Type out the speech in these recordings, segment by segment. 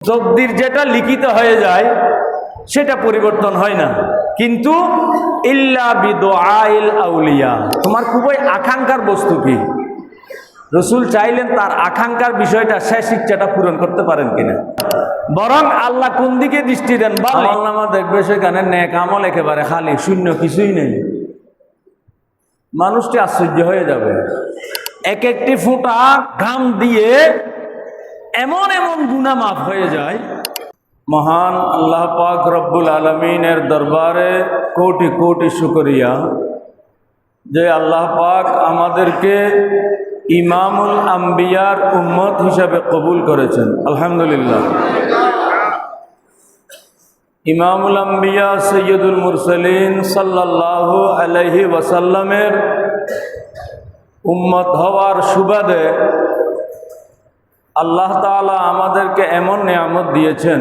তকদির যেটা লিখিত হয়ে যায় সেটা পরিবর্তন হয় না, কিন্তু ইল্লা বিদুআইল আউলিয়া, তোমার খুবই আকাঙ্ক্ষার বস্তু কি, রসুল চাইলেন তার আকাঙ্ক্ষার বিষয়টা, শেষ ইচ্ছাটা পূরণ করতে পারেন কিনা। বরং আল্লাহ কোন দিকে দৃষ্টি দেন, আমলনামা দেখবে সেখানে নেক আমল একেবারে খালি শূন্য, কিছুই নেই। মানুষটি আশ্চর্য হয়ে যাবে, এক একটি ফোঁটা ঘাম দিয়ে এমন এমন গুনাহ মাফ হয়ে যায়। মহান আল্লাহ পাক রব্বুল আলমিনের দরবারে কোটি কোটি শুকরিয়া যে আল্লাহ পাক আমাদেরকে ইমামুল আম্বিয়ার উম্মত হিসাবে কবুল করেছেন। আলহামদুলিল্লাহ। ইমামুল আম্বিয়া সৈয়দুল মুরসালিন সাল্লাল্লাহু আলাইহি ওয়াসাল্লামের উম্মত হওয়ার সুবাদে আল্লাহ তাআলা আমাদেরকে এমন নিয়ামত দিয়েছেন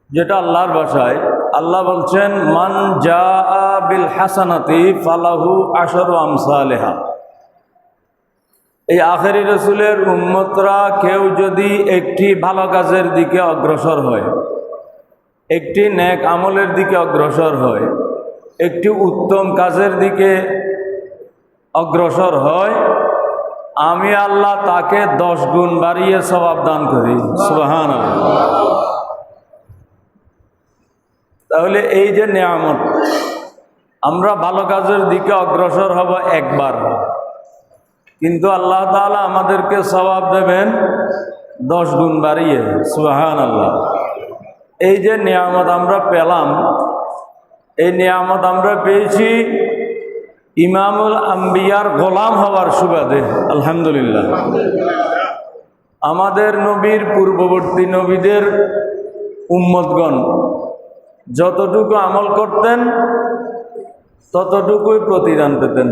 যেটা আল্লাহর ভাষায় আল্লাহ বলছেন, মান জাআ বিল হাসানাতি ফালাহু আশরু আমসালিহা। এই আখেরি রসুলের উম্মতরা কেউ যদি একটি ভালো কাজের দিকে অগ্রসর হয়, একটি নেক আমলের দিকে অগ্রসর হয়, একটি উত্তম কাজের দিকে অগ্রসর হয়, আমি আল্লাহ তাকে 10 গুণ বাড়িয়ে সওয়াব দান করি। সুবহানাল্লাহ। তাহলে এই যে নিয়ামত, আমরা ভালো কাজের দিকে অগ্রসর হব একবার, কিন্তু আল্লাহ তাআলা আমাদেরকে সওয়াব দেবেন 10 গুণ বাড়িয়ে। সুবহানাল্লাহ। এই যে নিয়ামত আমরা পেলাম, এই নিয়ামত আমরা পেয়েছি ইমামুল আম্বিয়ার গোলাম হওয়ার সুবাদে। আলহামদুলিল্লাহ। আমাদের নবীর পূর্ববর্তী নবীদের উম্মতগণ যতটুকু আমল করতেন ততটুকুই প্রতিদান পেতেন,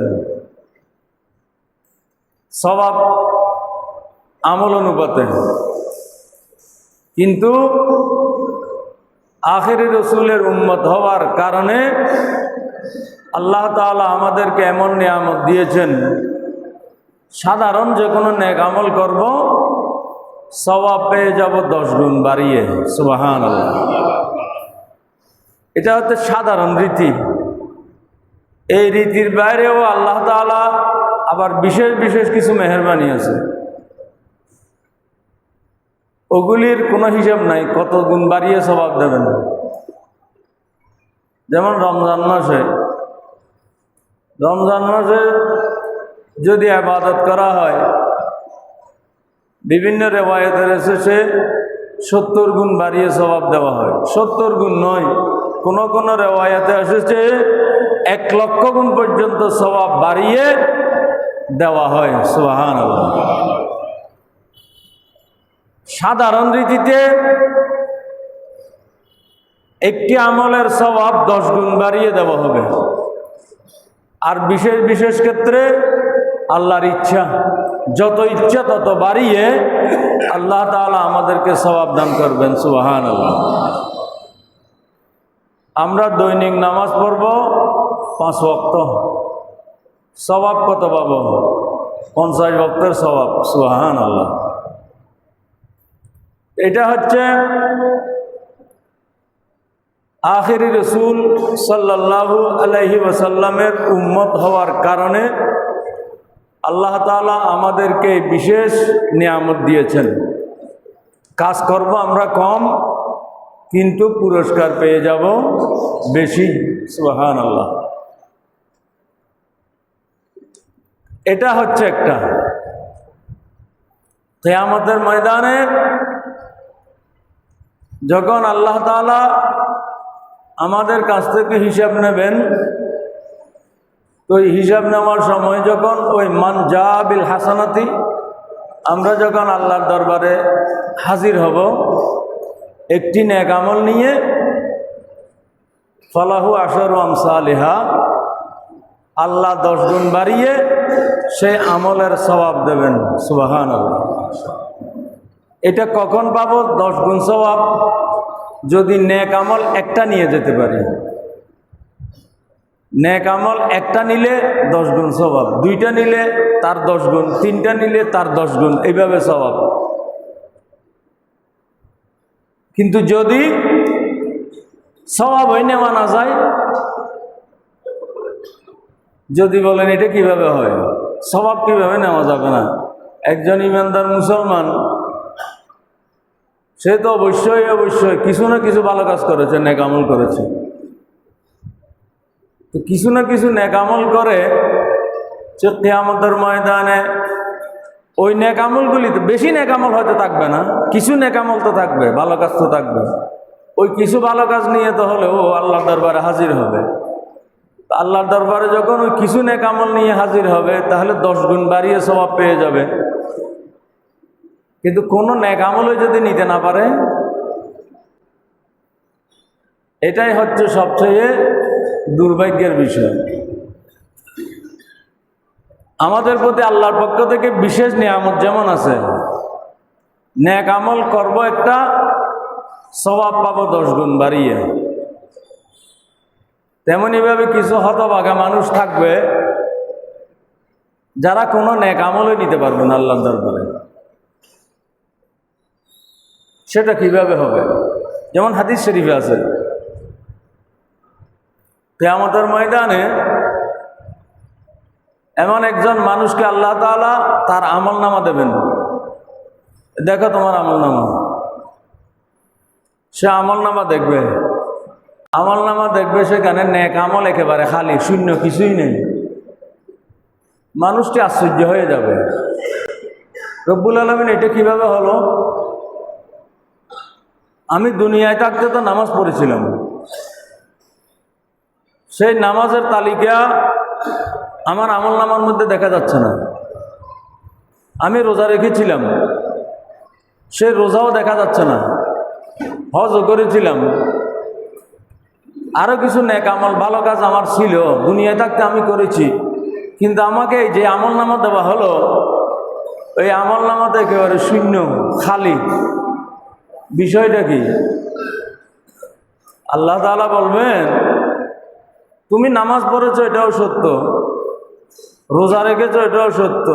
সওয়াব আমল অনুপাতে। কিন্তু আখেরি রসুলের উম্মত হওয়ার কারণে আল্লাহ তাআলা আমাদেরকে এমন নিয়ামত দিয়েছেন, সাধারণ যে কোনো নেক আমল করব, সওয়াব পেয়ে যাব 10 গুণ বাড়িয়ে। সুবহানাল্লাহ। এটা হচ্ছে সাধারণ রীতি। এই রীতির বাইরেও আল্লাহ তাআলা আবার বিশেষ বিশেষ কিছু মেহেরবানি আছে, ওগুলির কোনো হিসাব নাই, কত গুণ বাড়িয়ে সওয়াব দেবেন। যেমন রমজান মাসে যদি ইবাদত করা হয়, বিভিন্ন রিওয়ায়াতে এসেছে 70 গুণ বাড়িয়ে সওয়াব দেওয়া হয়। 70 গুণ নয়, কোন কোন রিওয়ায়াতে এসেছে 1 লক্ষ গুণ পর্যন্ত সওয়াব বাড়িয়ে দেওয়া হয়। সুবহানাল্লাহ। সাধারণ রীতিতে একটি আমলের সওয়াব 10 গুণ বাড়িয়ে দেওয়া হবে, আর বিশেষ বিশেষ ক্ষেত্রে আল্লাহর ইচ্ছা, যত ইচ্ছা তত বাড়িয়ে আল্লাহ তাআলা আমাদেরকে সওয়াব দান করবেন। সুবহানাল্লাহ। আমরা দৈনিক নামাজ পড়ব 5 ওয়াক্ত, সওয়াব কত পাব? 50 ওয়াক্তের সওয়াব। সুবহানাল্লাহ। এটা হচ্ছে আখেরি রসুল সাল্লাল্লাহু আলাইহি ওয়াসাল্লামের উম্মত হওয়ার কারণে আল্লাহ তাআলা আমাদেরকে বিশেষ নিয়ামত দিয়েছেন। কাজ করব আমরা কম, কিন্তু পুরস্কার পেয়ে যাব বেশি। সুবহানাল্লাহ। এটা হচ্ছে একটা। কিয়ামতের ময়দানে যখন আল্লাহ তাআলা আমাদের কাছ থেকে হিসাব নেবেন, তো এই হিসাব নেওয়ার সময় যখন ওই মান জাআ বিল হাসানাতি, আমরা যখন আল্লাহর দরবারে হাজির হব একটি নেক আমল নিয়ে, ফালাহু আশরু আমসালিহা, আল্লাহ 10 গুণ বাড়িয়ে সেই আমলের সওয়াব দেবেন। সুবহানাল্লাহ। এটা কখন পাবো 10 গুণ সওয়াব? যদি নেক আমল একটা নিয়ে যেতে পারি। নেক আমল একটা নিলে 10 গুণ সওয়াব, 2টা নিলে তার 10 গুণ, 3টা নিলে তার 10 গুণ, এইভাবে সওয়াব। কিন্তু যদি সওয়াব নেওয়া না যায়, যদি বলেন এটা কিভাবে হয়, সওয়াব কিভাবে নেওয়া যাবে না? একজন ইমানদার মুসলমান সে তো অবশ্যই কিছু না কিছু ভালো কাজ করেছে, নেক আমল করেছে। তো কিছু না কিছু নেক আমল করে সে কিয়ামতের ময়দানে ওই নেক আমলগুলি, বেশি নেক আমল হয়তো থাকবে না, কিছু নেক আমল তো থাকবে, ভালো কাজ তো থাকবে। ওই কিছু ভালো কাজ নিয়ে তো হলেও আল্লাহর দরবারে হাজির হবে। আল্লাহর দরবারে যখন ওই কিছু নেক আমল নিয়ে হাজির হবে, তাহলে 10 গুণ বাড়িয়ে সওয়াব পেয়ে যাবে। কিন্তু কোনো নেক আমলও যদি নিতে না পারে, এটাই হচ্ছে সবচেয়ে দুর্ভাগ্যের বিষয়। আমাদের প্রতি আল্লাহর পক্ষ থেকে বিশেষ নিয়ামত যেমন আছে, নেক আমল করব একটা, সওয়াব পাবো 10 গুণ বাড়িয়ে, তেমনিভাবে কিছু হতভাগা মানুষ থাকবে যারা কোনো নেক আমলই নিতে পারবে না আল্লাহর দরবারে। সেটা কিভাবে হবে? যেমন হাদিস শরীফে আছে, কিয়ামতের ময়দানে এমন একজন মানুষকে আল্লাহ তাআলা তার আমল নামা দেবেন। দেখো তোমার আমল নামা। সে আমল নামা দেখবে, আমল নামা দেখবে, সেখানে নেক আমল একেবারে খালি, শূন্য, কিছুই নেই। মানুষটি আশ্চর্য হয়ে যাবে, রব্বুল আলামিন এটা কিভাবে হলো? আমি দুনিয়ায় থাকতে তো নামাজ পড়েছিলাম, সেই নামাজের তালিকা আমার আমল নামার মধ্যে দেখা যাচ্ছে না। আমি রোজা রেখেছিলাম, সেই রোজাও দেখা যাচ্ছে না। হজও করেছিলাম, আরও কিছু নেক আমল, ভালো কাজ আমার ছিল, দুনিয়ায় থাকতে আমি করেছি, কিন্তু আমাকে যে আমল নামা দেওয়া হলো, ওই আমল নামাতে একেবারে শূন্য, খালি। বিষয়টা কি? আল্লাহ তাআলা বলবেন, তুমি নামাজ পড়েছো এটাও সত্য, রোজা রেখেছো এটাও সত্য,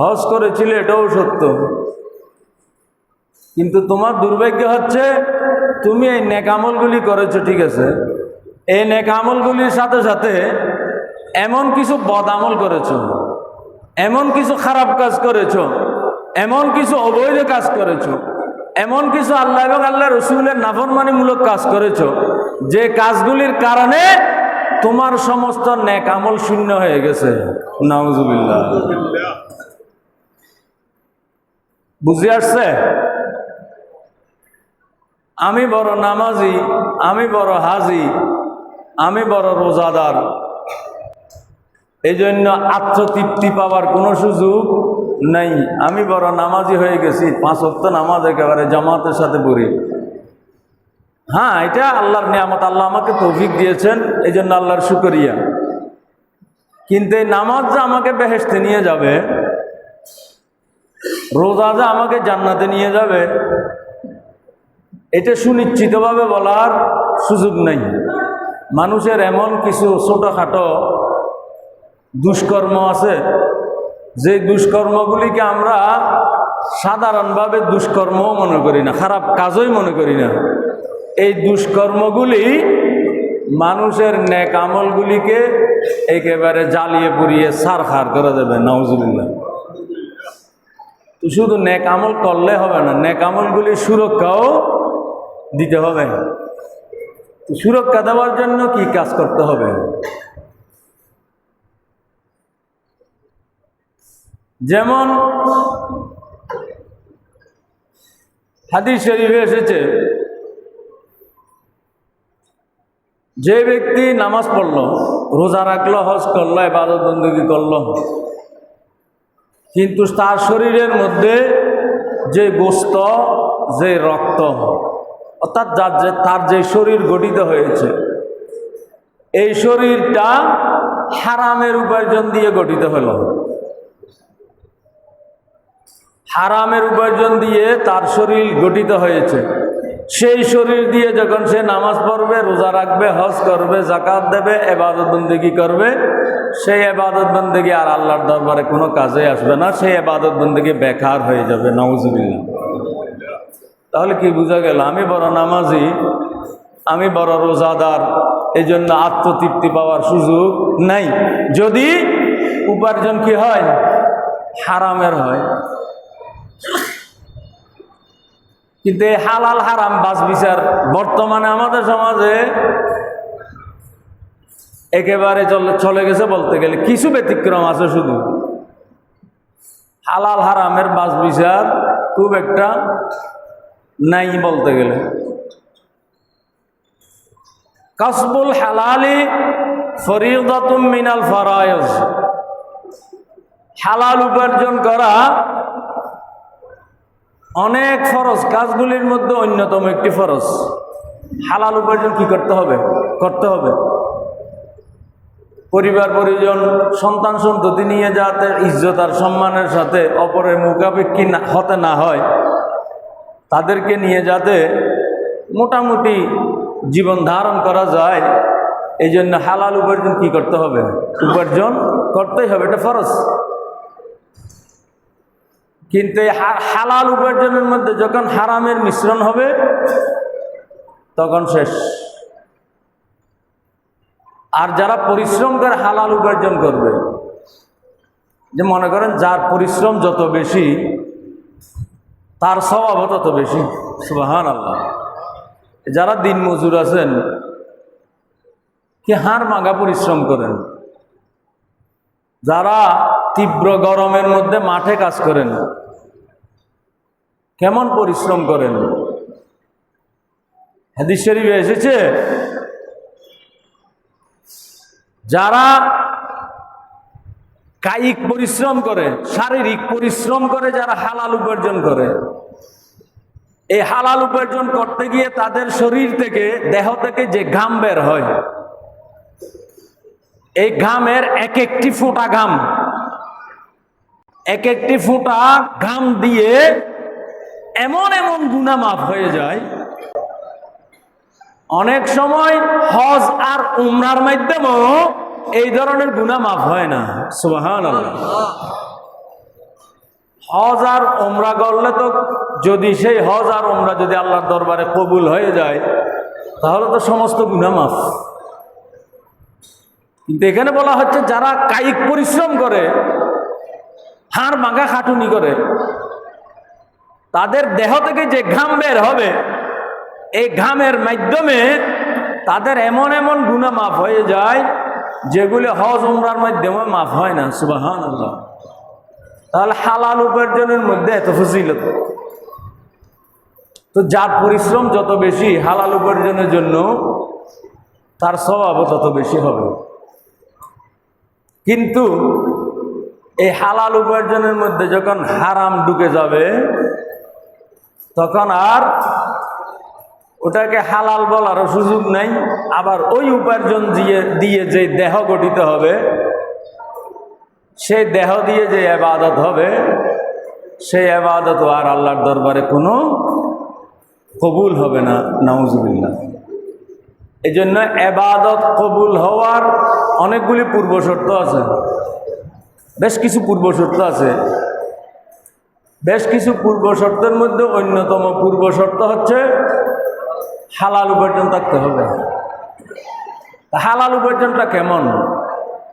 হজ করেছিলে এটাও সত্য, কিন্তু তোমার দুর্ভাগ্য হচ্ছে তুমি এই নেক আমলগুলি করেছো, ঠিক আছে, এই নেক আমলগুলির সাথে সাথে এমন কিছু বদ আমল করেছো, এমন কিছু খারাপ কাজ করেছো, এমন কিছু অবৈধ কাজ করেছো, এমন কিছু আল্লাহ এবং আল্লাহ রসুলের নাফরমানিমূলক কাজ করেছো, যে কাজগুলির কারণে তোমার সমস্ত নেক আমল শূন্য হয়ে গেছে। নাউজুবিল্লাহ। বুঝে আসছে? আমি বড় নামাজি, আমি বড় হাজি, আমি বড় রোজাদার, এই জন্য আত্মতৃপ্তি পাওয়ার কোনো সুযোগ নাই। আমি বড় নামাজি হয়ে গেছি, 5 ওয়াক্ত নামাজ একেবারে জামাতের সাথে পড়ি। হ্যাঁ, এটা আল্লাহর নিয়ামত, আল্লাহ আমাকে তৌফিক দিয়েছেন, এই জন্য আল্লাহর শুকরিয়া। কিন্তু এই নামাজ যে আমাকে বেহেশতে নিয়ে যাবে, রোজা যে আমাকে জান্নাতে নিয়ে যাবে, এটা সুনিশ্চিতভাবে বলার সুযোগ নেই। মানুষের এমন কিছু ছোটোখাটো দুষ্কর্ম আছে, যে দুষ্কর্মগুলিকে আমরা সাধারণভাবে দুষ্কর্মও মনে করি না, খারাপ কাজই মনে করি না। এই দুষ্কর্মগুলি মানুষের নেক আমলগুলিকে একেবারে জ্বালিয়ে পুড়িয়ে ছারখার করে দেবে। নাউজুবিল্লাহ। তো শুধু নেক আমল করলে হবে না, নেক আমলগুলির সুরক্ষাও দিতে হবে। তো সুরক্ষা দেওয়ার জন্য কি কাজ করতে হবে? যেমন হাদিস শরীফে এসেছে, যে ব্যক্তি নামাজ পড়ল, রোজা রাখলো, হজ করলো, ইবাদত বন্দেগী করলো, কিন্তু তার শরীরের মধ্যে যে গোশত, যে রক্ত, অর্থাৎ তার যে শরীর গঠিত হয়েছে, এই শরীরটা হারামের উপার্জন দিয়ে গঠিত হলো। হারামের উপার্জন দিয়ে তার শরীর গঠিত হয়েছে। সেই শরীর দিয়ে যখন সে নামাজ পড়বে, রোজা রাখবে, হজ করবে, যাকাত দেবে, ইবাদত বন্দেগী করবে, সেই ইবাদত বন্দেগী আর আল্লাহর দরবারে কোনো কাজে আসবে না, সেই ইবাদত বন্দেগী বেকার হয়ে যাবে। নাউজুবিল্লাহ। তাহলে কি বোঝা গেল? আমি বড় নামাজি, আমি বড় রোজাদার, এই জন্য আত্মতৃপ্তি পাওয়ার সুযোগ নাই, যদি উপার্জন কি হয়? হারামের হয়। কিন্তু এই হালাল হারাম বাছ বিচার বর্তমানে আমাদের সমাজে একেবারে চলে গেছে বলতে গেলে। কিছু ব্যতিক্রম আছে, শুধু হালাল হারামের বাছ বিচার খুব একটা নাই বলতে গেলে। কাসবুল হালালি ফরিদাতুম মিনাল ফারায়েজ, হালাল উপার্জন করা অনেক ফরজ কাজগুলির মধ্যে অন্যতম একটি ফরজ। হালাল উপার্জন কি করতে হবে? করতে হবে। পরিবার পরিজন সন্তান সন্ততি নিয়ে যাতে ইজ্জত আর সম্মানের সাথে অপরের মুখাপেক্ষী হতে না হয়, তাদেরকে নিয়ে যাতে মোটামুটি জীবন ধারণ করা যায়, এই জন্য হালাল উপার্জন কি করতে হবে? উপার্জন করতেই হবে, এটা ফরজ। কিন্তু এই হালাল উপার্জনের মধ্যে যখন হারামের মিশ্রণ হবে তখন শেষ। আর যারা পরিশ্রম করে হালাল উপার্জন করবে, যে মনে করেন যার পরিশ্রম যত বেশি তার স্বভাবও তত বেশি। সুবহানাল্লাহ। যারা দিন মজুর আছেন, কি হাড় ভাঙা পরিশ্রম করেন, যারা তীব্র গরমের মধ্যে মাঠে কাজ করেন, কেমন পরিশ্রম করেন। হাদিস শরীফে এসেছে, যারা কায়িক পরিশ্রম করে, শারীরিক পরিশ্রম করে, যারা হালাল উপার্জন করে, এই হালাল উপার্জন করতে গিয়ে তাদের শরীর থেকে, দেহ থেকে যে ঘাম বের হয়, এই ঘামের এক একটি ফোঁটা ঘাম, এক একটি ফোঁটা ঘাম দিয়ে এমন এমন গুনাহ মাফ হয়ে যায়। অনেক সময় হজ আর উমরার মাধ্যমেও এই ধরনের গুনাহ মাফ হয় না। সুবহানাল্লাহ। হজ আর উমরা করলে তো, যদি সেই হজ আর উমরা যদি আল্লাহর দরবারে কবুল হয়ে যায়, তাহলে তো সমস্ত গুনাহ মাফ। কিন্তু এখানে বলা হচ্ছে যারা কায়িক পরিশ্রম করে, হাড় ভাঙা খাটুনি করে, তাদের দেহ থেকে যে ঘাম বের হবে, এই ঘামের মাধ্যমে তাদের এমন এমন গুনাহ মাফ হয়ে যায় যেগুলি হজ উমরার মাধ্যমে মাফ হয় না। সুবহানাল্লাহ। তাহলে হালাল উপার্জনের মধ্যে এত ফজিলত। তো যার পরিশ্রম যত বেশি হালাল উপার্জনের জন্য, তার স্বভাবও তত বেশি হবে। কিন্তু এই হালাল উপার্জনের মধ্যে যখন হারাম ঢুকে যাবে, তখন আর ওটাকে হালাল বলারও সুযোগ নাই। আবার ওই উপার্জন দিয়ে যে দেহ গঠিত হবে, সেই দেহ দিয়ে যে ইবাদত হবে, সেই ইবাদত আর আল্লাহর দরবারে কোনো কবুল হবে না। নাউজুবিল্লাহ। এই জন্য ইবাদত কবুল হওয়ার অনেকগুলি পূর্ব শর্ত আছে, বেশ কিছু পূর্ব শর্ত আছে। বেশ কিছু পূর্ব শর্তের মধ্যে অন্যতম পূর্ব শর্ত হচ্ছে হালাল উপার্জন থাকতে হবে। হালাল উপার্জনটা কেমন?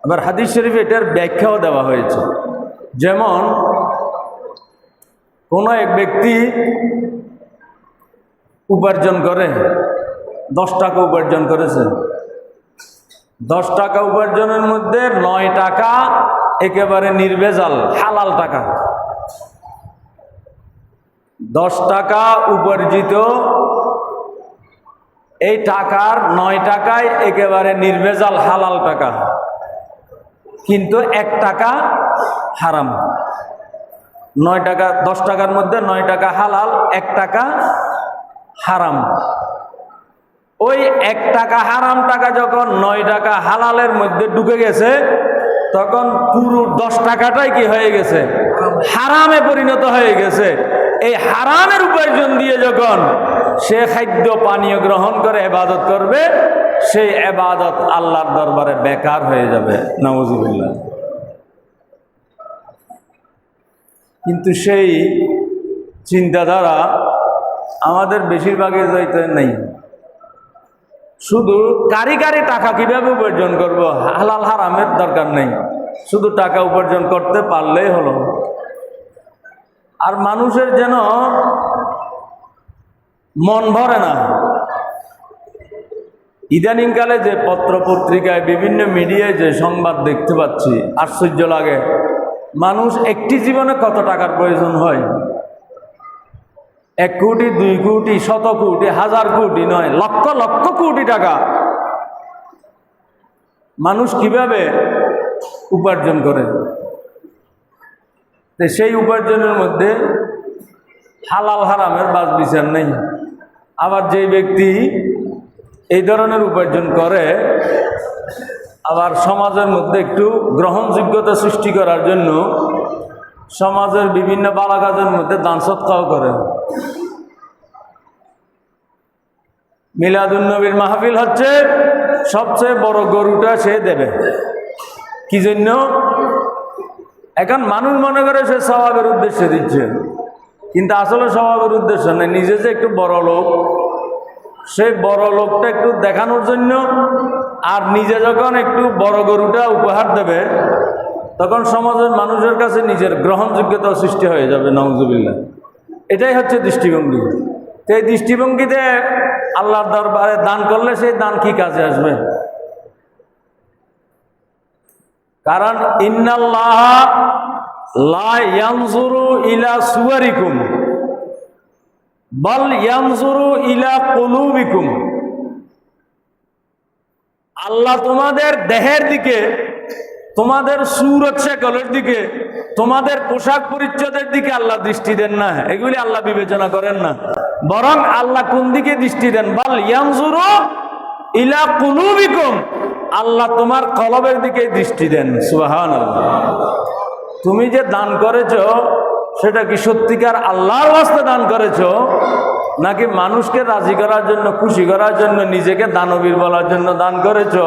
আবার হাদিস শরীফে এটার ব্যাখ্যাও দেওয়া হয়েছে। যেমন কোনো এক ব্যক্তি উপার্জন করে, 10 টাকা উপার্জন করেছে, 10 টাকা উপার্জনের মধ্যে 9 টাকা একেবারে নির্ভেজাল হালাল টাকা। 10 টাকা উপার্জিত, এই টাকার 9 টাকায় একেবারে নির্ভেজাল হালাল টাকা, কিন্তু 1 টাকা হারাম। 9 টাকা, 10 টাকার মধ্যে 9 টাকা হালাল, 1 টাকা হারাম। ওই 1 টাকা হারাম টাকা যখন 9 টাকা হালালের মধ্যে ঢুকে গেছে, তখন পুরো 10 টাকাটাই কি হয়ে গেছে? হারামে পরিণত হয়ে গেছে। এই হারামের উপার্জন দিয়ে যখন সে খাদ্য পানীয় গ্রহণ করে ইবাদত করবে, সেই ইবাদত আল্লাহর দরবারে বেকার হয়ে যাবে। নাউজুবিল্লাহ। কিন্তু সেই চিন্তাধারা আমাদের বেশিরভাগই যাইতে নেই। শুধু কারি টাকা কিভাবে উপার্জন করব, হালাল হারামের দরকার নেই, শুধু টাকা উপার্জন করতে পারলেই হলো। আর মানুষের যেন মন ভরে না। ইদানিংকালে যে পত্র পত্রিকায় বিভিন্ন মিডিয়ায় যে সংবাদ দেখতে পাচ্ছি, আশ্চর্য লাগে। মানুষ একটি জীবনে কত টাকার প্রয়োজন হয়? 1 কোটি, 2 কোটি, 100 কোটি, 1000 কোটি নয়, লক্ষ লক্ষ কোটি টাকা মানুষ কিভাবে উপার্জন করে। সেই উপার্জনের মধ্যে হালাল হারামের বাছ বিচার নেই। আবার যে ব্যক্তি এই ধরনের উপার্জন করে, আবার সমাজের মধ্যে একটু গ্রহণযোগ্যতা সৃষ্টি করার জন্য সমাজের বিভিন্ন ভালো কাজের মধ্যে দান সৎকাও করে। মিলাদুন্নবীর মাহফিল হচ্ছে সবচেয়ে বড় গরুটা সে দেবে। কি জন্য? এখন মানুষ মনে করে সে স্বভাবের উদ্দেশ্যে দিচ্ছে, কিন্তু আসলে স্বভাবের উদ্দেশ্য নেই। নিজে যে একটু বড় লোক, সেই বড় লোকটা একটু দেখানোর জন্য। আর নিজে যখন একটু বড় গরুটা উপহার দেবে, তখন সমাজের মানুষের কাছে নিজের গ্রহণযোগ্যতা সৃষ্টি হয়ে যাবে। নাউজুবিল্লাহ। এটাই হচ্ছে দৃষ্টিভঙ্গি। তো এই দৃষ্টিভঙ্গিতে আল্লাহর দরবারে দান করলে সেই দান কি কাজে আসবে? কারণ ইন্নাল্লাহ লা ইয়ানজুরু ইলা সুওয়ারিকুম বাল ইয়ানজুরু ইলা কুলুবিকুম। আল্লাহ তোমাদের দেহের দিকে, তোমাদের সুরত শাকলের দিকে, তোমাদের পোশাক পরিচ্ছদের দিকে আল্লাহ দৃষ্টি দেন না। এগুলি আল্লাহ বিবেচনা করেন না। বরং আল্লাহ কোন দিকে দৃষ্টি দেন? বাল ইয়ানজুরু ইলা কুলুবিকুম। আল্লাহ তোমার কলবের দিকে দৃষ্টি দেন। সুবহানাল্লাহ। তুমি যে দান করেছো, সেটা কি সত্যিকার আল্লাহর ওয়াস্তে দান করেছো, নাকি মানুষকে রাজি করার জন্য, খুশি করার জন্য, নিজেকে দানবীর বলার জন্য দান করেছো?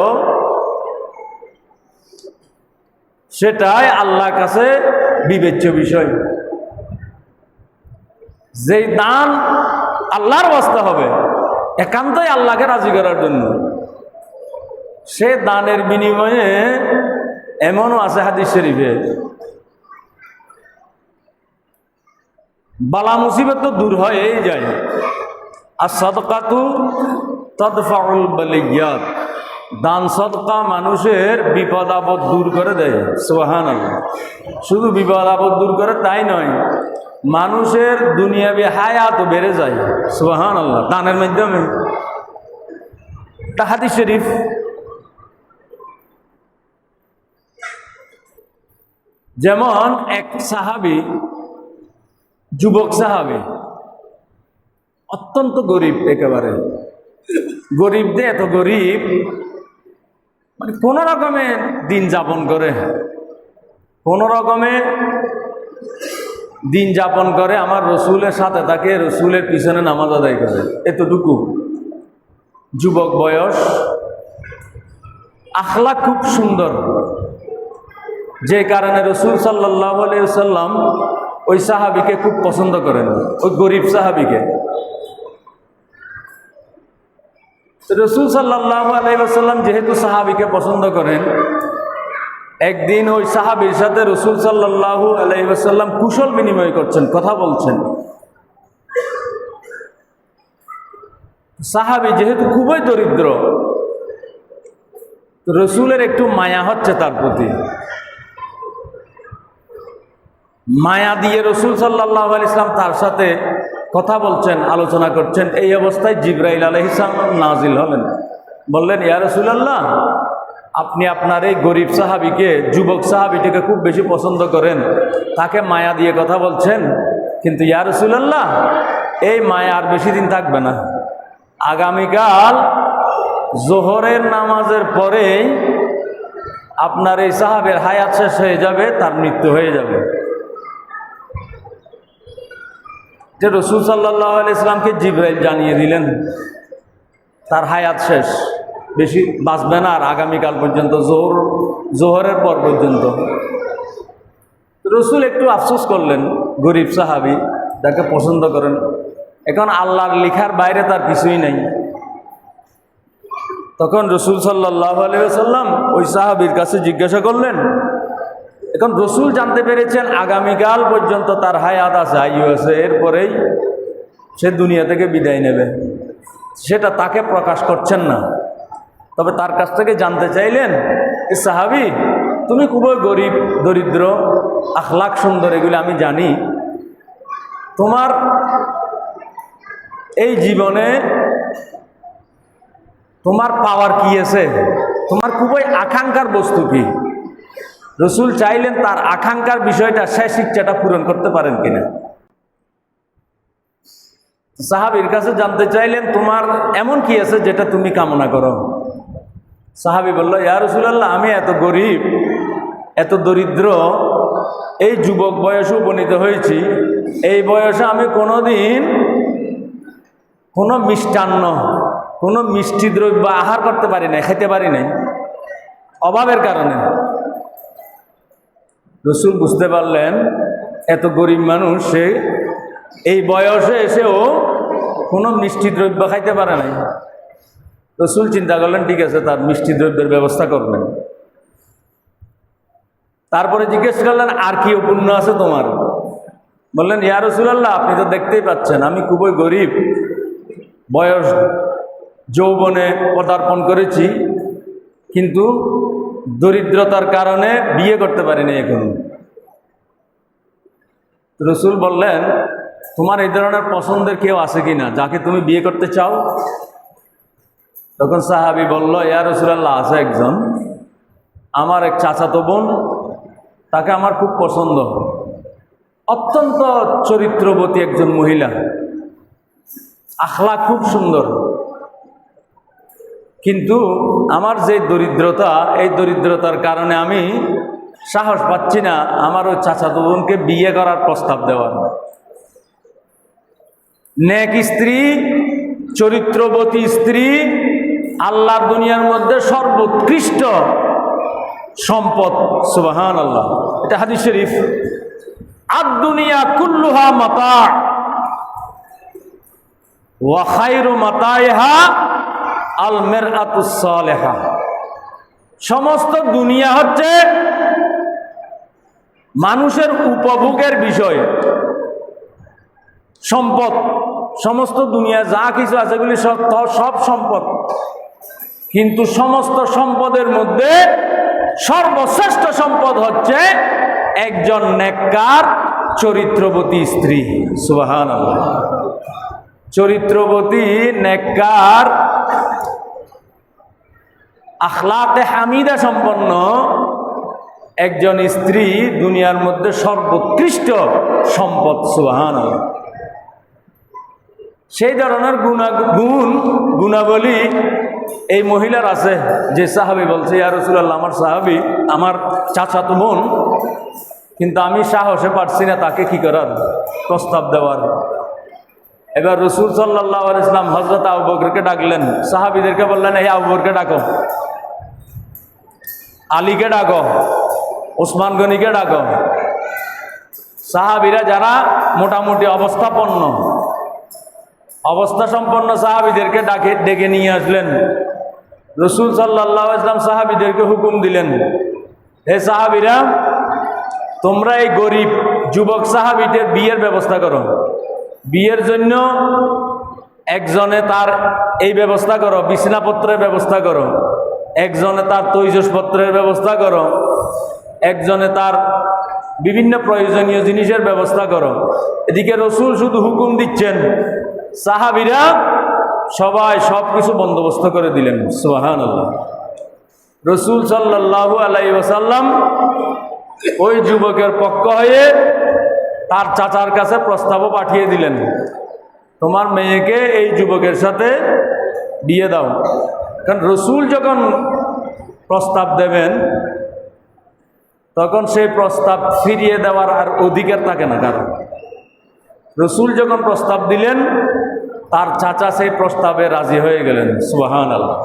সেটাই আল্লাহর কাছে বিবেচ্য বিষয়। যেই দান আল্লাহর ওয়াস্তে হবে, একান্তই আল্লাহকে রাজি করার জন্য, সে দানের বিনিময়ে এমনও আছে হাদিস শরীফে, বালা মুসিবত তো দূর হয়েই যায়। আর সাদকাতু তাদফাউল বালিয়াত। দান সদকা মানুষের বিপদ আপদ দূর করে দেয়। সুবহানাল্লাহ। শুধু বিপদ আপদ দূর করে তাই নয়, মানুষের দুনিয়াবি হায়াত বেড়ে যায়। সুবহানাল্লাহ। দানের মাধ্যমে। তা হাদিস শরীফ। যেমন এক সাহাবী, যুবক সাহাবী, অত্যন্ত গরিব, একেবারে গরিব। দিয়ে এত গরিব, মানে কোন রকমে দিন যাপন করে, কোন রকমে দিন যাপন করে। আমার রসুলের সাথে থাকে, রসুলের পিছনে নামাজ আদায় করে। এতটুকু যুবক বয়স, আখলাক খুব সুন্দর, যে কারণে রসুল সাল্লাল্লাহু আলাইহি ওয়াসাল্লাম ওই সাহাবীকে খুব পছন্দ করেন, ওই গরিব সাহাবীকে। রসুল সাল্লাল্লাহু আলাইহি ওয়াসাল্লাম যেহেতু সাহাবীকে পছন্দ করেন, একদিন ওই সাহাবীর সাথে রসুল সাল্লাল্লাহু আলাইহি ওয়াসাল্লাম কুশল বিনিময় করছেন, কথা বলছেন। সাহাবী যেহেতু খুবই দরিদ্র, রসুলের একটু মায়া হচ্ছে তার প্রতি। মায়া দিয়ে রসুল সাল্লাল্লাহু আলাইহি ওয়াসাল্লাম তার সাথে কথা বলছেন, আলোচনা করছেন। এই অবস্থায় জিবরাইল আলাইহিস সালাম নাজিল হলেন, বললেন, ইয়া রাসূলুল্লাহ, আপনি আপনার এই গরিব সাহাবীকে, যুবক সাহাবীটাকে খুব বেশি পছন্দ করেন, তাকে মায়া দিয়ে কথা বলছেন, কিন্তু ইয়া রাসূলুল্লাহ, এই মায়া আর বেশি দিন থাকবে না। আগামীকাল জোহরের নামাজের পরেই আপনার এই সাহাবের হায়াত শেষ হয়ে যাবে, তার মৃত্যু হয়ে যাবে। যে রসুল সাল্লাল্লাহু আলাইহি ওয়াসাল্লামকে জিবরাইল জানিয়ে দিলেন তার হায়াত শেষ, বেশি বাঁচবে না আর আগামীকাল পর্যন্ত, জোহরের পর পর্যন্ত। রসুল একটু আফসোস করলেন, গরিব সাহাবী, যাকে পছন্দ করেন, এখন আল্লাহর লেখার বাইরে তার কিছুই নাই। তখন রসুল সাল্লাল্লাহু আলাইহি ওয়াসাল্লাম ওই সাহাবীর কাছে জিজ্ঞাসা করলেন। এখন রসুল জানতে পেরেছেন আগামীকাল পর্যন্ত তার হায়াত আছে, আয়ু আছে, এরপরেই সে দুনিয়া থেকে বিদায় নেবে। সেটা তাকে প্রকাশ করছেন না, তবে তার কাছ থেকে জানতে চাইলেন, এ সাহাবী, তুমি খুবই গরিব, দরিদ্র, আখলাক সুন্দর, এগুলো আমি জানি। তোমার এই জীবনে তোমার পাওয়ার কি আছে? তোমার খুবই আকাঙ্ক্ষার বস্তু কি? রসুল চাইলেন তার আকাঙ্ক্ষার বিষয়টা, শেষ ইচ্ছাটা পূরণ করতে পারেন কিনা। সাহাবীর কাছে জানতে চাইলেন, তোমার এমন কি আছে যেটা তুমি কামনা করো? সাহাবী বলল, ইয়া রাসূলুল্লাহ, আমি এত গরিব, এত দরিদ্র, এই যুবক বয়সে উপনীত হয়েছি, এই বয়সে আমি কোনোদিন কোনো মিষ্টান্ন, কোনো মিষ্টি দ্রব্য আহার করতে পারি নাই, খেতে পারি নাই, অভাবের কারণে। রসুল বুঝতে পারলেন এত গরিব মানুষ, সে এই বয়সে এসেও কোনো মিষ্টি দ্রব্য খাইতে পারে নাই। রসুল চিন্তা করলেন, ঠিক আছে, তার মিষ্টি দ্রব্যের ব্যবস্থা করবেন। তারপরে জিজ্ঞেস করলেন, আর কি পুণ্য আছে তোমার? বললেন, ইয়া রাসূলুল্লাহ, আপনি তো দেখতেই পাচ্ছেন আমি খুবই গরিব, বয়স যৌবনে পদার্পণ করেছি, কিন্তু দরিদ্রতার কারণে বিয়ে করতে পারিনি এখন। রসুল বললেন, তোমার এই ধরনের পছন্দের কেউ আছে কি না, যাকে তুমি বিয়ে করতে চাও? তখন সাহাবী বলল, ইয়া রাসূলুল্লাহ, আছে একজন, আমার এক চাচাতো বোন, তাকে আমার খুব পছন্দ, অত্যন্ত চরিত্রবতী একজন মহিলা, আখলাক খুব সুন্দর, কিন্তু আমার যে দরিদ্রতা, এই দরিদ্রতার কারণে আমি সাহস পাচ্ছি না আমার ওই চাচাতো বোনকে বিয়ে করার প্রস্তাব দেওয়ার। নেক স্ত্রী, চরিত্রবতী স্ত্রী আল্লাহর দুনিয়ার মধ্যে সর্বোৎকৃষ্ট সম্পদ। সুবহানাল্লাহ, এটা হাদিস শরীফ। আদ-দুনিয়া কুল্লুহা মাতা ওয়া খায়রু মাতাইহা আল মিরআতুস সালিহা। সমস্ত দুনিয়া হচ্ছে মানুষের উপভোগের বিষয়, সম্পদ। সমস্ত দুনিয়া যা কিছু আছে এগুলি সব সম্পদ, কিন্তু সমস্ত সম্পদের মধ্যে সর্বশ্রেষ্ঠ সম্পদ হচ্ছে একজন নেককার চরিত্রবতী স্ত্রী। সুবহানাল্লাহ। চরিত্রবতী, নেককার, আখলাকে হামিদা সম্পন্ন একজন স্ত্রী দুনিয়ার মধ্যে সর্বোৎকৃষ্ট সম্পদ। সুবহানাল্লাহ। সেই ধরনের গুণাবলী এই মহিলার আছে। যে সাহাবী বলছে, ইয়া রাসূলুল্লাহ, আমার সাহাবী, আমার চাচাতো বোন, কিন্তু আমি সাহসে পারছি না তাকে কি করার, প্রস্তাব দেওয়ার। এবার রসুল সাল্লাল্লাহু আলাইহি ওয়াসাল্লাম হযরত আবু বকরকে ডাকলেন, সাহাবীদেরকে বললেন, এই আবু বকরকে ডাকো, আলীকে ডাকো, ওসমান গনিকে ডাকো। সাহাবীরা যারা মোটামুটি অবস্থা সম্পন্ন সাহাবীদেরকে ডেকে নিয়ে আসলেন। রসুল সাল্লাল্লাহু আলাইহি ওয়াসাল্লাম সাহাবীদেরকে হুকুম দিলেন, হে সাহাবীরা, তোমরা এই গরিব যুবক সাহাবীদের বিয়ের ব্যবস্থা করো। বিয়ের জন্য একজনে তার এই ব্যবস্থা করো, বিছানাপত্রের ব্যবস্থা করো, একজনে তার তৈজসপত্রের ব্যবস্থা করো, একজনে তার বিভিন্ন প্রয়োজনীয় জিনিসের ব্যবস্থা করো। এদিকে রসুল শুধু হুকুম দিচ্ছেন, সাহাবীরা সবাই সব কিছু বন্দোবস্ত করে দিলেন। সুবহানাল্লাহ। রসুল সাল্লাল্লাহু আলাইহি ওয়াসাল্লাম ওই যুবকের পক্ষ হয়ে তার চাচার কাছে প্রস্তাবও পাঠিয়ে দিলেন, তোমার মেয়েকে এই যুবকের সাথে বিয়ে দাও। কারণ রসুল যখন প্রস্তাব দেবেন তখন সেই প্রস্তাব ফিরিয়ে দেওয়ার আর অধিকার থাকে না কারণ। রসুল যখন প্রস্তাব দিলেন, তার চাচা সেই প্রস্তাবে রাজি হয়ে গেলেন। সুবহানাল্লাহ।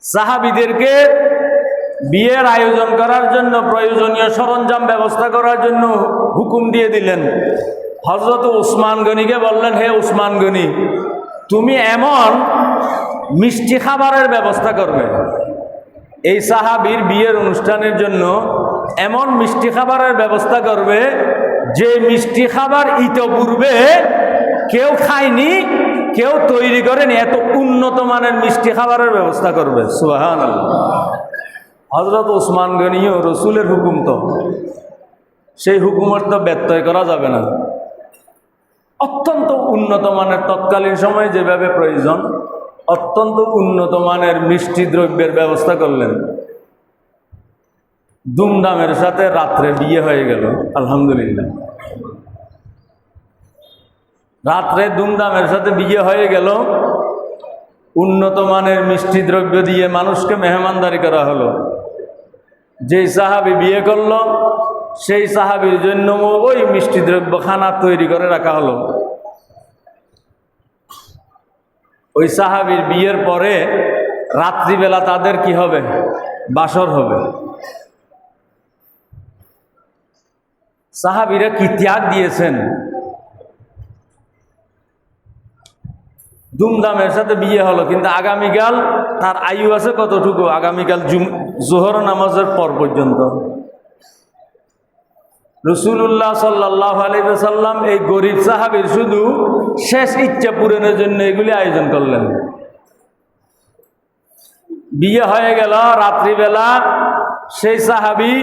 সাহাবীদেরকে বিয়ের আয়োজন করার জন্য, প্রয়োজনীয় সরঞ্জাম ব্যবস্থা করার জন্য হুকুম দিয়ে দিলেন। হযরত উসমান গনিকে বললেন, হে উসমান গনি, তুমি এমন মিষ্টি খাবারের ব্যবস্থা করবে, এই সাহাবীর বিয়ের অনুষ্ঠানের জন্য এমন মিষ্টি খাবারের ব্যবস্থা করবে যে মিষ্টি খাবার ইতপূর্বে কেউ খায়নি, কেউ তৈরি করেনি, এত উন্নত মানের মিষ্টি খাবারের ব্যবস্থা করবে। সুবহানাল্লাহ। হযরত উসমান গনিও রসুলের হুকুম, তো সেই হুকুমের তো ব্যত্যয় করা যাবে না। অত্যন্ত উন্নত মানের, তৎকালীন সময়ে যেভাবে প্রয়োজন অত্যন্ত উন্নত মানের মিষ্টি দ্রব্যের ব্যবস্থা করলেন। ধুমধামের সাথে রাত্রে বিয়ে হয়ে গেল। আলহামদুলিল্লাহ, রাত্রে ধুমধামের সাথে বিয়ে হয়ে গেল। উন্নত মানের মিষ্টি দ্রব্য দিয়ে মানুষকে মেহমানদারি করা হলো। যেই সাহাবী বিয়ে করলো সেই সাহাবীর জন্য ওই মিষ্টি দ্রব্য খানা তৈরি করে রাখা হলো। ওই সাহাবীর বিয়ের পরে রাত্রিবেলা তাদের কি হবে? বাসর হবে। সাহাবীরা কি ত্যাগ দিয়েছেন! ধুমধামের সাথে বিয়ে হলো, কিন্তু আগামীকাল তার আয়ু আছে কতটুকু? আগামীকাল জোহর নামাজের পর পর্যন্ত। রাসূলুল্লাহ সাল্লাল্লাহু আলাইহি ওয়াসাল্লাম এই গরিব সাহাবীর শুধু শেষ ইচ্ছা পূরণের জন্য এগুলি আয়োজন করলেন। বিয়ে হয়ে গেল, রাত্রিবেলা সেই সাহাবী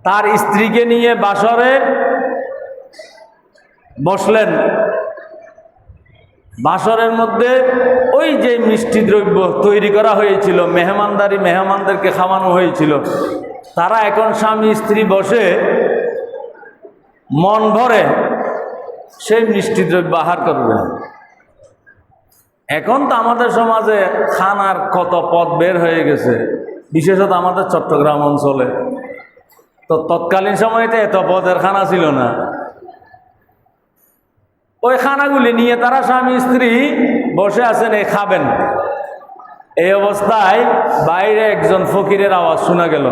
তার স্ত্রীকে নিয়ে বাসরে বসলেন। বাসরের মধ্যে ওই যে মিষ্টি দ্রব্য তৈরি করা হয়েছিল, মেহমানদেরকে খাওয়ানো হয়েছিল, তারা এখন স্বামী স্ত্রী বসে মন ভরে সেই মিষ্টি দ্রব্য আহার করবে। এখন তো আমাদের সমাজে খানার কত পদ বের হয়ে গেছে, বিশেষত আমাদের চট্টগ্রাম অঞ্চলে। তো তৎকালীন সময়তে এত পদের খানা ছিল না। ওই খানাগুলি নিয়ে তারা স্বামী স্ত্রী বসে আছেন, এ খাবেন। এই অবস্থায় বাইরে একজন ফকিরের আওয়াজ শোনা গেল।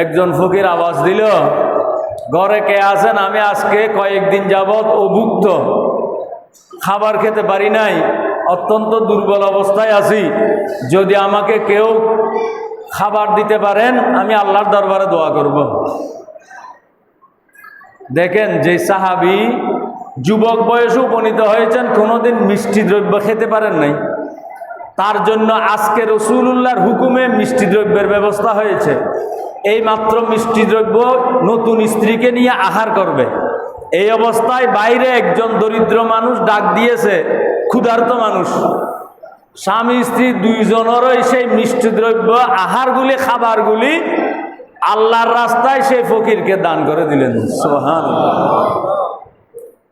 একজন ফকির আওয়াজ দিল, ঘরে কে আছেন? আমি আজকে কয়েকদিন যাবৎ অভুক্ত, খাবার খেতে পারি নাই, অত্যন্ত দুর্বল অবস্থায় আছি। যদি আমাকে কেউ খাবার দিতে পারেন আমি আল্লাহর দরবারে দোয়া করব। দেখেন, যে সাহাবী যুবক বয়সে উপনীত হয়েছেন, কোনোদিন মিষ্টি দ্রব্য খেতে পারেন নাই, তার জন্য আজকে রাসূলুল্লাহর হুকুমে মিষ্টি দ্রব্যের ব্যবস্থা হয়েছে। এই মাত্র মিষ্টি দ্রব্য নতুন স্ত্রীকে নিয়ে আহার করবে। এই অবস্থায় বাইরে একজন দরিদ্র মানুষ ডাক দিয়েছে, ক্ষুধার্ত মানুষ, স্বামী স্ত্রী দুইজনেরই সেই মিষ্টি দ্রব্য আহারগুলি, খাবারগুলি আল্লাহর রাস্তায় সেই ফকিরকে দান করে দিলেন। সুবহানাল্লাহ।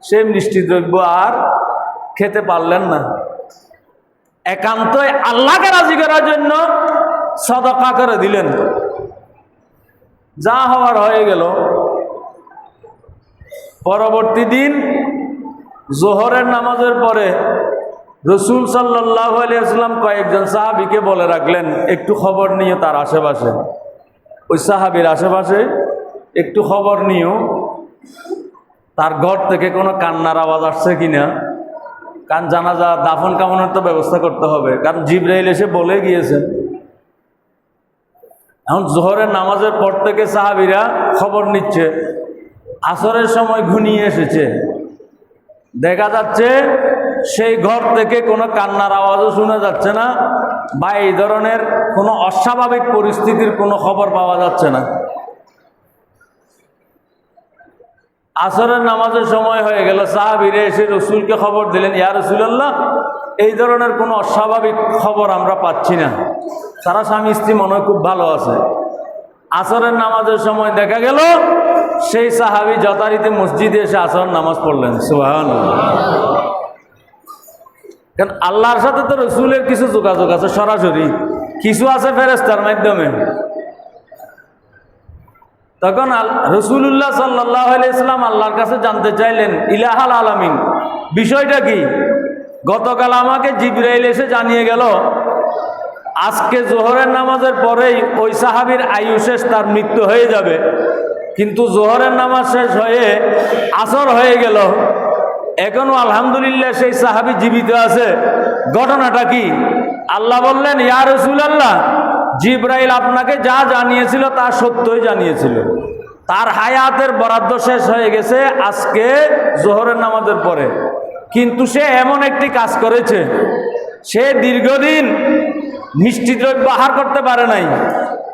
সেই মিষ্টি দ্রব্য আর খেতে পারলেন না, একান্তই আল্লাহকে রাজি করার জন্য সদকা করে দিলেন। যা হওয়ার হয়ে গেল। পরবর্তী দিন জোহরের নামাজের পরে রাসূল সাল্লাল্লাহু আলাইহি ওয়াসাল্লাম কয়েকজন সাহাবীকে বলে রাখলেন, একটু খবর নিও তার আশেপাশে, ওই সাহাবীর আশেপাশে একটু খবর নিও, তার ঘর থেকে কোনো কান্নার আওয়াজ আসছে কিনা। কারণ জানাজা দাফন কাফনের তো ব্যবস্থা করতে হবে, কারণ জিবরাইল এসে বলে গিয়েছেন। এখন জোহরের নামাজের পর থেকে সাহাবীরা খবর নিচ্ছে। আসরের সময় ঘনিয়ে এসেছে, দেখা যাচ্ছে সেই ঘর থেকে কোনো কান্নার আওয়াজও শোনা যাচ্ছে না, বা এই ধরনের কোনো অস্বাভাবিক পরিস্থিতির কোনো খবর পাওয়া যাচ্ছে না। আসরের নামাজের সময় হয়ে গেল, সাহাবীরা এসে রসুলকে খবর দিলেন, ইয়া রাসূলুল্লাহ, এই ধরনের কোনো অস্বাভাবিক খবর আমরা পাচ্ছি না, তারা স্বামী স্ত্রী মনে হয় খুব ভালো আছে। আসরের নামাজের সময় দেখা গেল সেই সাহাবী যথারীতি মসজিদে এসে আসর নামাজ পড়লেন। সুবহানাল্লাহ। কারণ আল্লাহর সাথে তো রসুলের কিছু যোগাযোগ আছে সরাসরি, কিছু আছে ফেরেশতার মাধ্যমে। তখন রাসূলুল্লাহ সাল্লাল্লাহু আলাইহি ওয়াসাল্লাম আল্লাহর কাছে জানতে চাইলেন, ইলাহাল আলামিন, বিষয়টা কি? গতকাল আমাকে জিবরাইল এসে জানিয়ে গেল আজকে জোহরের নামাজের পরেই ওই সাহাবীর আয়ু শেষ, তার মৃত্যু হয়ে যাবে। কিন্তু জোহরের নামাজ শেষ হয়ে আসর হয়ে গেল, এখনো আলহামদুলিল্লাহ সেই সাহাবী জীবিত আছে। ঘটনাটা কি? আল্লাহ বললেন, ইয়া রাসূলুল্লাহ, জিবরাইল আপনাকে যা জানিয়েছিল তা সত্যই জানিয়েছিল। তার হায়াতের বরাদ্দ শেষ হয়ে গেছে আজকে জোহরের নামাজের পরে, কিন্তু সে এমন একটি কাজ করেছে, সে দীর্ঘদিন মিষ্টি দ্রব্য আহার করতে পারে নাই।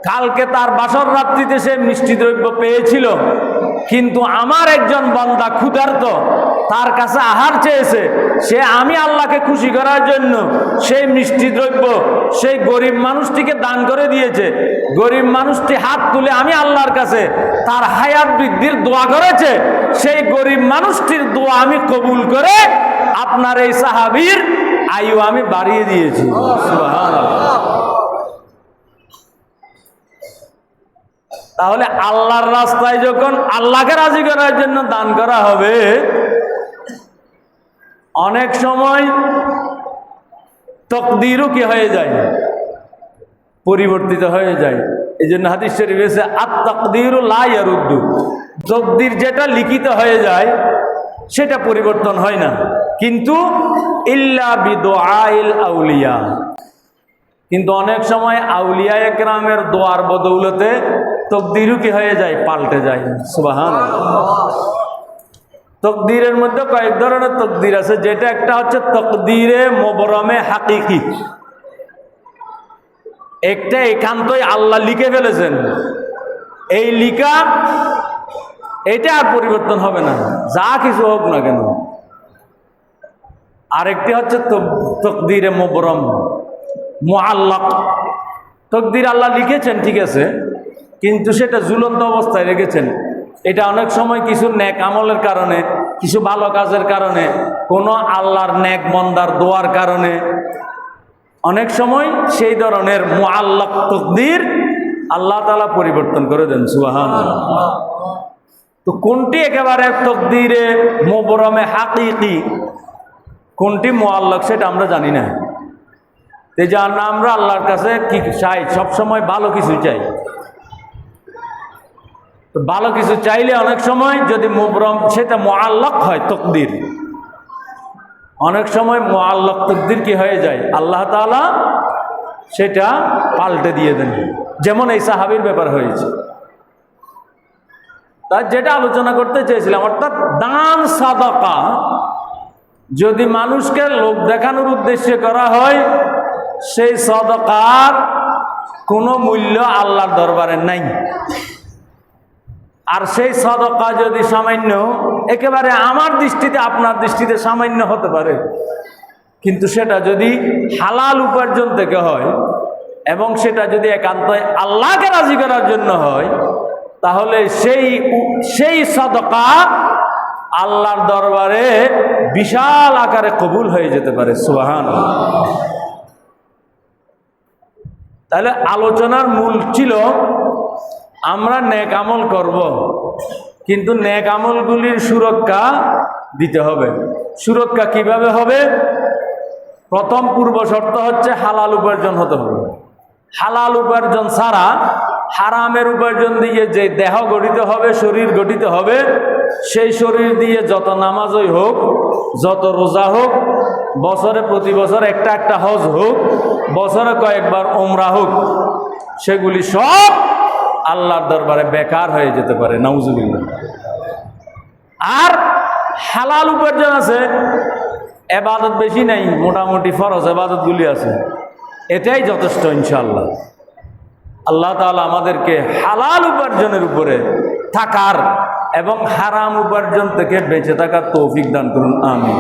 কালকে তার বাসর রাত্রিতে সে মিষ্টি দ্রব্য পেয়েছিল, কিন্তু আমার একজন বান্দা ক্ষুধার্ত, তার কাছে আহার চেয়েছে, সে আমি আল্লাহকে খুশি করার জন্য সেই মিষ্টি দ্রব্য সেই গরিব মানুষটিকে দান করে দিয়েছে। গরিব মানুষটি হাত তুলে আমি আল্লাহর কাছে তার হায়াত বৃদ্ধির দোয়া করেছে। সেই গরিব মানুষটির দোয়া আমি কবুল করে আপনার এই সাহাবীর আয়ু আমি বাড়িয়ে দিয়েছি। সুবহানাল্লাহ। তাহলে আল্লাহর রাস্তায় যখন আল্লাহকে রাজি করার জন্য দান করা হবে, অনেক সময় তকদিরও কি হয়ে যায়, পরিবর্তিত হয়ে যায়। এই জন্য হাদিস শরীফে এসেছে, আত-তাকদীরু লা ইয়ারুদ্দু, তকদির যেটা লিখিত হয়ে যায় সেটা পরিবর্তন হয় না, কিন্তু ইল্লা বিদুআইল আউলিয়া, কিন্তু অনেক সময় আউলিয়া একরামের দোয়ার বদৌলতে তকদিরও কি হয়ে যায়, পাল্টে যায়। সুবহানাল্লাহ। তকদিরের মধ্যে কয়েক ধরনের তকদির আছে, যেটা একটা হচ্ছে তকদিরে মুবরমে হাকিকি, একটা একান্তই আল্লাহ লিখে ফেলেছেন, এই লিখা এটা আর পরিবর্তন হবে না, যা কিছু হোক না কেন। আরেকটি হচ্ছে তকদিরে মুবরম মুআল্লাক, তকদির আল্লাহ লিখেছেন ঠিক আছে, কিন্তু সেটা ঝুলন্ত অবস্থায় রেখেছেন। এটা অনেক সময় কিছু নেক আমলের কারণে, কিছু ভালো কাজের কারণে, কোনো আল্লাহর নেক মন্দার দোয়ার কারণে অনেক সময় সেই ধরনের মুআল্লাক তকদির আল্লাহ তাআলা পরিবর্তন করে দেন। সুবহানাল্লাহ। তো কোনটি একেবারে তকদিরে মুবরমে হাকিকি, কোনটি মুআল্লাক সেটা আমরা জানি না। এই জন্য আমরা আল্লাহর কাছে কি চাই, সবসময় ভালো কিছু চাই। তো ভালো কিছু চাইলে অনেক সময় যদি মুবরম সেটা মুআল্লাক হয় তকদির, অনেক সময় মুআল্লাক তকদির কি হয়ে যায়, আল্লাহ তাআলা সেটা পাল্টে দিয়ে দেন, যেমন এই সাহাবীর ব্যাপার হয়েছে। তার যেটা আলোচনা করতে চেয়েছিলাম, অর্থাৎ দান সাদাকা যদি মানুষকে লোক দেখানোর উদ্দেশ্যে করা হয়, সেই সাদাকার কোনো মূল্য আল্লাহর দরবারে নাই। আর সেই সাদাকা যদি সামান্য, একেবারে আমার দৃষ্টিতে আপনার দৃষ্টিতে সামান্য হতে পারে, কিন্তু সেটা যদি হালাল উপার্জন থেকে হয় এবং সেটা যদি একান্ত আল্লাহকে রাজি করার জন্য হয়, তাহলে সেই সাদাকা আল্লাহর দরবারে বিশাল আকারে কবুল হয়ে যেতে পারে। সুবহানাল্লাহ। তাহলে আলোচনার মূল ছিল আমরা নেক আমল করব, কিন্তু নেক আমলগুলির সুরক্ষা দিতে হবে। সুরক্ষা কিভাবে হবে? প্রথম পূর্ব শর্ত হচ্ছে হালাল উপার্জন হতে হবে। হালাল উপার্জন ছাড়া হারামের উপার্জন দিয়ে যে দেহ গঠিত হবে, শরীর গঠিত হবে, সেই শরীর দিয়ে যত নামাজই হোক, যত রোজা হোক, বছরে প্রতি বছর একটা একটা হজ হোক, বছরে কয়েকবার উমরা হোক, সেগুলি সব আল্লাহর দরবারে বেকার হয়ে যেতে পারে। নাউজুবিল্লাহ। আর হালাল উপার্জন আছে, এবাদত বেশি নাই, মোটামুটি ফরজ এবাদতগুলি আছে, এটাই যথেষ্ট ইনশাআল্লাহ। আল্লাহ তাআলা আমাদেরকে হালাল উপার্জনের উপরে থাকার এবং হারাম উপার্জন থেকে বেঁচে থাকার তৌফিক দান করুন। আমিন।